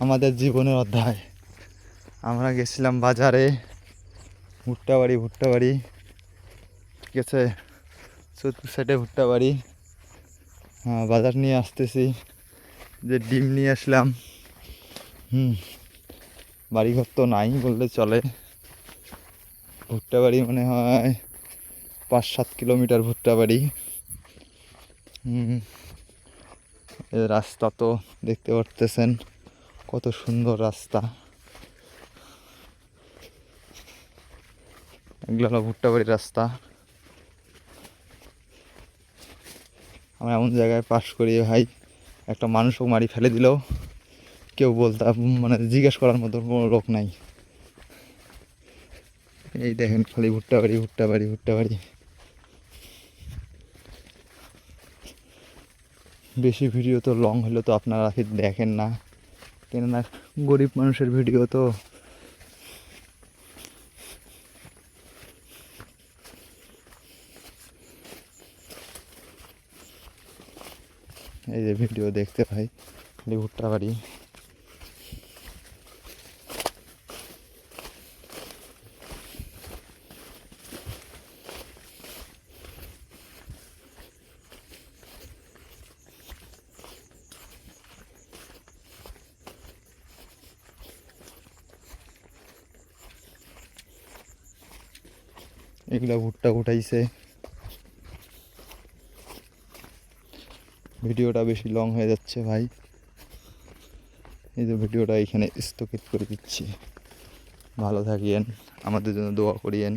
আমাদের জীবনের অধ্যায়। আমরা গেছিলাম বাজারে, ভুট্টা বাড়ি, ঠিক আছে, চতুর সাইডে ভুট্টা বাড়ি। হ্যাঁ, বাজার নিয়ে আসতেছি, যে ডিম নিয়ে আসলাম। বাড়িঘর তো নাই বললে চলে। ভুট্টা বাড়ি মনে হয় 5-7 কিলোমিটার ভুট্টা বাড়ি। রাস্তা তো দেখতে পারতেছেন কত সুন্দর রাস্তা। এগুলো হলো ভুট্টা বাড়ির রাস্তা। আমরা এমন জায়গায় পাশ করি ভাই, একটা মানুষও মারি ফেলে দিলেও কেউ বলতে মানে জিজ্ঞেস করার মতো কোনো লোক নাই। এই দেখেন খালি ভুট্টা বাড়ি। বেশি ভিডিও তো লং হলে তো আপনারা দেখেন না, কেননা গরিব মানুষের ভিডিও তো। এই যে ভিডিও দেখতে ভাই, খালি ভুট্টা বাড়ি। এগুলো ভুট্টা উঠাইছে। ভিডিওটা বেশি লং হয়ে যাচ্ছে ভাই, এই যে ভিডিওটা এখানে স্থগিত করে দিচ্ছি। ভালো থাকিয়েন, আমাদের জন্য দোয়া করিয়েন।